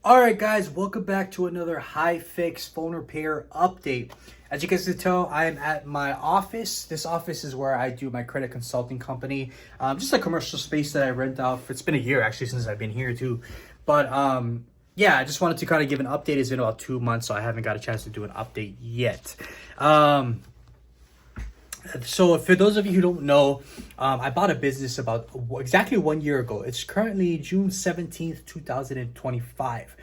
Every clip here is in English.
All right, guys, welcome back to another HiFix phone repair update. As you guys can tell, I am at my office. This office is where I do my credit consulting company. Just a commercial space that I rent out. It's been a year actually since I've been here too. But yeah, I just wanted to kind of give an update. It's been about 2 months, so I haven't got a chance to do an update yet. So for those of you who don't know, I bought a business about exactly 1 year ago. It's currently June 17th, 2025.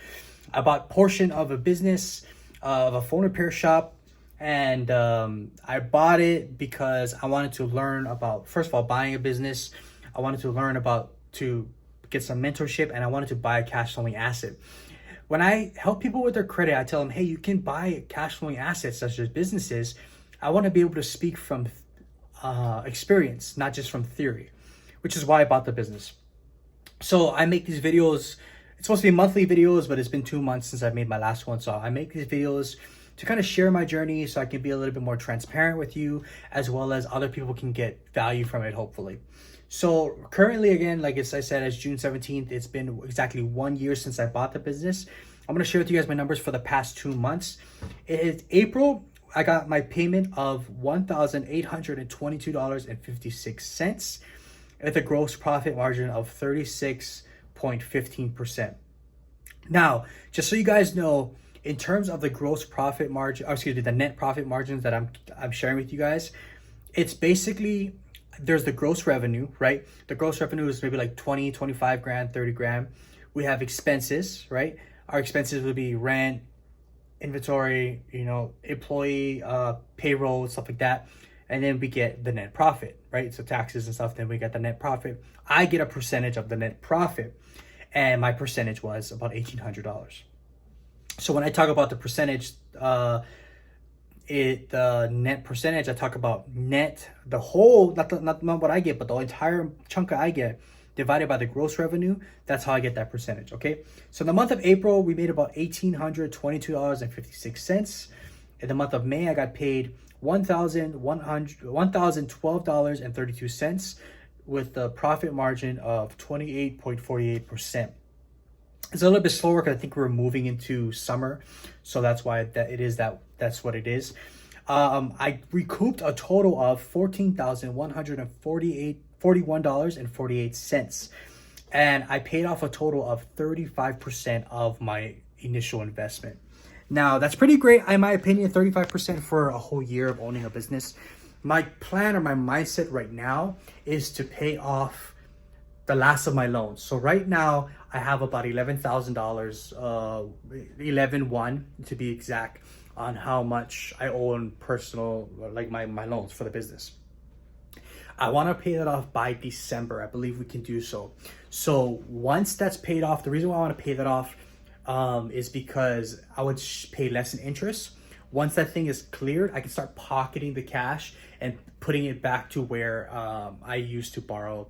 I bought portion of a business, of a phone repair shop, and I bought it because I wanted to learn about, first of all, buying a business. I wanted to learn about, to get some mentorship, and I wanted to buy a cash flowing asset. When I help people with their credit, I tell them, hey, you can buy cash flowing assets such as businesses. I want to be able to speak from experience, not just from theory, which is why I bought the business. So I make these videos. It's supposed to be monthly videos, but it's been 2 months since I made my last one. So I make these videos to kind of share my journey so I can be a little bit more transparent with you, as well as other people can get value from it, hopefully. So currently, again, like I said, it's June 17th. It's been exactly 1 year since I bought the business. I'm going to share with you guys my numbers for the past 2 months. It is April. I got my payment of $1,822.56 with a gross profit margin of 36.15%. Now, just so you guys know, in terms of the gross profit margin, or excuse me, the net profit margins that I'm sharing with you guys, it's basically, there's the gross revenue, right? The gross revenue is maybe like 20, 25 grand, 30 grand. We have expenses, right? Our expenses would be rent, inventory, employee, payroll, stuff like that. And then we get the net profit, right? So taxes and stuff, then we get the net profit. I get a percentage of the net profit, and my percentage was about $1,800. So when I talk about the percentage, the net percentage, I talk about net, the whole, not what I get, but the entire chunk I get, divided by the gross revenue. That's how I get that percentage. Okay, so in the month of April, we made about $1,822.56. In the month of May, I got paid $1,012.32 with the profit margin of 28.48%. It's a little bit slower because I think we're moving into summer, so that's why that's what it is. I recouped a total of $41.48, and I paid off a total of 35% of my initial investment. Now, that's pretty great, in my opinion, 35% for a whole year of owning a business. My plan or my mindset right now is to pay off the last of my loans. So right now, I have about $11,000, 11.1 to be exact, on how much I owe in personal, like my loans for the business. I want to pay that off by December. I believe we can do so. So once that's paid off, the reason why I want to pay that off is because I would pay less in interest. Once that thing is cleared, I can start pocketing the cash and putting it back to where I used to borrow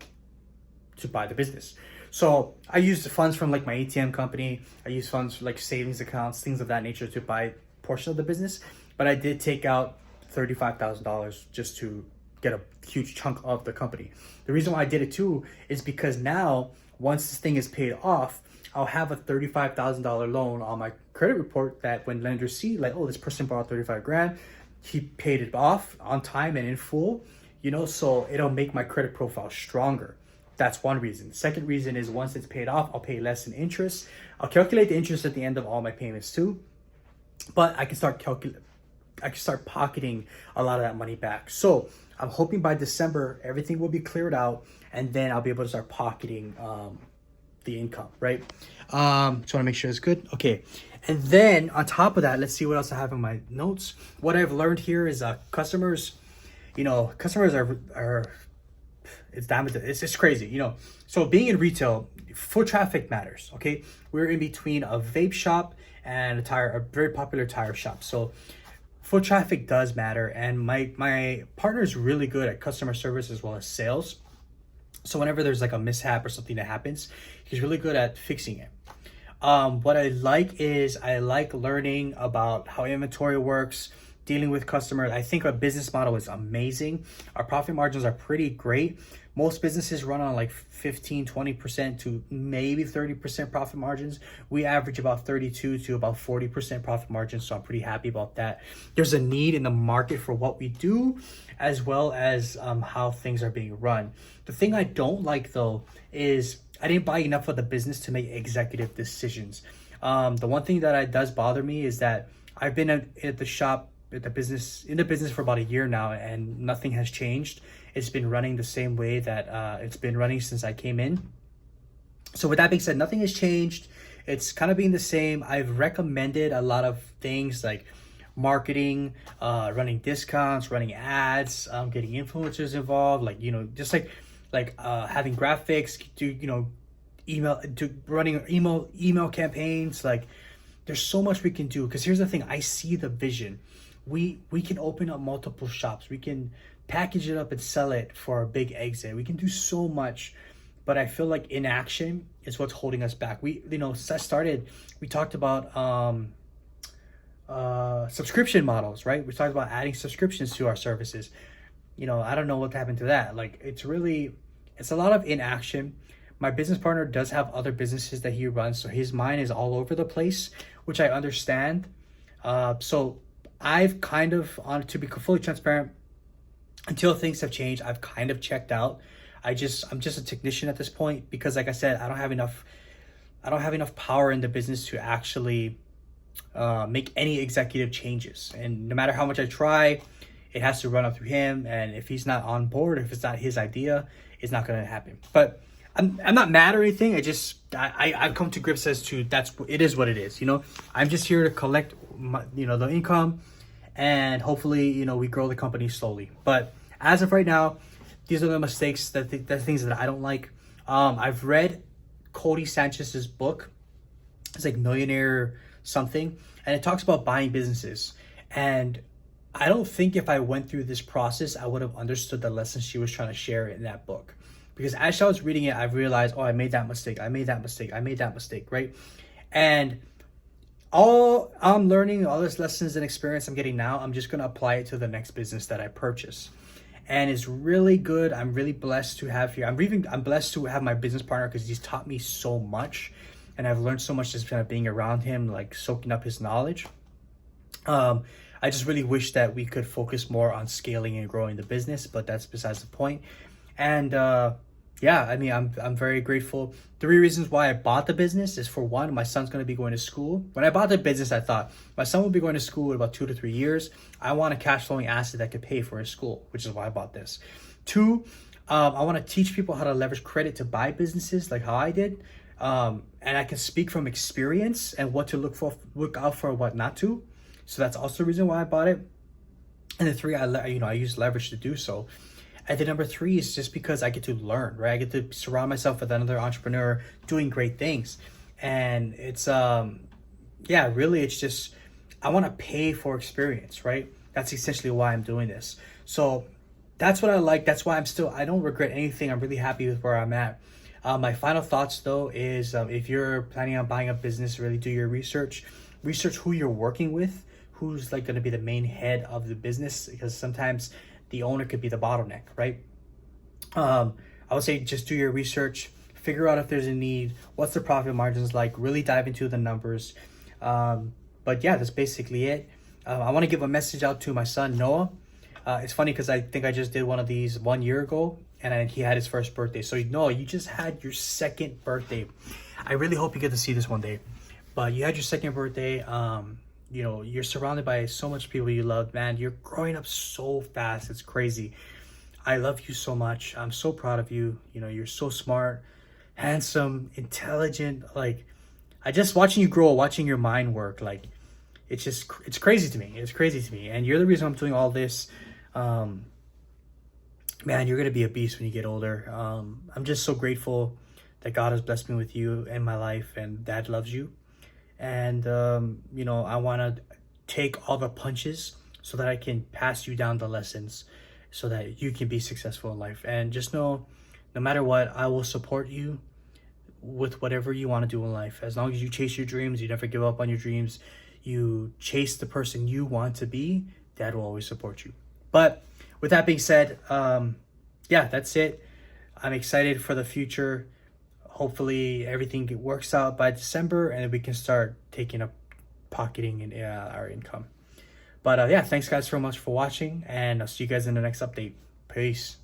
to buy the business. So I use the funds from like my ATM company. I use funds for like savings accounts, things of that nature to buy a portion of the business. But I did take out $35,000 just to get a huge chunk of the company. The reason why I did it too is because now, once this thing is paid off, I'll have a $35,000 loan on my credit report that when lenders see, like, oh, this person borrowed 35 grand, he paid it off on time and in full, so it'll make my credit profile stronger. That's one reason. The second reason is once it's paid off, I'll pay less in interest. I'll calculate the interest at the end of all my payments too, but I can start pocketing a lot of that money back. So I'm hoping by December, everything will be cleared out, and then I'll be able to start pocketing the income, right? Just want to make sure it's good. Okay. And then on top of that, let's see what else I have in my notes. What I've learned here is customers are it's crazy, So being in retail, foot traffic matters, okay? We're in between a vape shop and a very popular tire shop. So foot traffic does matter, and my partner is really good at customer service as well as sales. So whenever there's like a mishap or something that happens, he's really good at fixing it. What I like is I like learning about how inventory works, dealing with customers. I think our business model is amazing. Our profit margins are pretty great, Most businesses run on like 15-20% to maybe 30% profit margins. We average about 32 to about 40% profit margins, so I'm pretty happy about that. There's a need in the market for what we do, as well as how things are being run. The thing I don't like though is I didn't buy enough of the business to make executive decisions. The one thing that does bother me is that I've been at the shop, in the business for about a year now, and nothing has changed. It's been running the same way that it's been running since I came in. So with that being said, nothing has changed. It's kind of being the same. I've recommended a lot of things like marketing, running discounts, running ads, getting influencers involved, like, just like having graphics, running email campaigns. Like, there's so much we can do, because here's the thing, I see the vision. We can open up multiple shops, we can package it up and sell it for a big exit, we can do so much, but I feel like inaction is what's holding us back. We talked about subscription models, right? We talked about adding subscriptions to our services. I don't know what happened to that. Like, it's a lot of inaction. My business partner does have other businesses that he runs, so his mind is all over the place, which I understand. So I've kind of, to be fully transparent, until things have changed, I've kind of checked out. I'm just a technician at this point, because like I said, I don't have enough power in the business to actually make any executive changes. And no matter how much I try, it has to run up through him. And if he's not on board, if it's not his idea, it's not going to happen. But I'm not mad or anything. I've come to grips as to it is what it is. I'm just here to collect the income, and hopefully we grow the company slowly. But as of right now, these are the mistakes, the things that I don't like. I've read Cody Sanchez's book. It's like Millionaire something, and it talks about buying businesses. And I don't think if I went through this process, I would have understood the lessons she was trying to share in that book. Because as I was reading it, I realized, I made that mistake, right? And all I'm learning, all these lessons and experience I'm getting now, I'm just going to apply it to the next business that I purchase. And it's really good. I'm really blessed to have here. I'm blessed to have my business partner, because he's taught me so much. And I've learned so much just kind of being around him, like soaking up his knowledge. I just really wish that we could focus more on scaling and growing the business, but that's besides the point. And I'm very grateful. 3 reasons why I bought the business is, for one, my son's going to be going to school. When I bought the business, I thought my son will be going to school in about 2 to 3 years. I want a cash flowing asset that could pay for his school, which is why I bought this. 2, I want to teach people how to leverage credit to buy businesses like how I did. And I can speak from experience and what to look out for and what not to. So that's also the reason why I bought it. And the 3, I use leverage to do so. And the number 3 is just because I get to learn, right? I get to surround myself with another entrepreneur doing great things. And it's, really, it's just, I want to pay for experience, right? That's essentially why I'm doing this. So that's what I like. That's why I don't regret anything. I'm really happy with where I'm at. My final thoughts though is, if you're planning on buying a business, really do your research who you're working with, who's like going to be the main head of the business, because sometimes the owner could be the bottleneck, right? I would say just do your research, figure out if there's a need, what's the profit margins like, really dive into the numbers. But yeah, that's basically it. I want to give a message out to my son, Noah. It's funny because I think I just did one of these 1 year ago, and he had his first birthday. So Noah, you just had your second birthday. I really hope you get to see this one day. But you had your second birthday. You're surrounded by so much people you love, man. You're growing up so fast. It's crazy. I love you so much. I'm so proud of you. You're so smart, handsome, intelligent. Like, I just watching you grow, watching your mind work. Like, it's crazy to me. It's crazy to me. And you're the reason I'm doing all this. Man, you're going to be a beast when you get older. I'm just so grateful that God has blessed me with you in my life, and Dad loves you. And, I want to take all the punches so that I can pass you down the lessons so that you can be successful in life. And just know, no matter what, I will support you with whatever you want to do in life. As long as you chase your dreams, you never give up on your dreams, you chase the person you want to be, Dad will always support you. But with that being said, that's it. I'm excited for the future. Hopefully everything works out by December and then we can start taking up pocketing in our income. But yeah, thanks guys so much for watching, and I'll see you guys in the next update. Peace.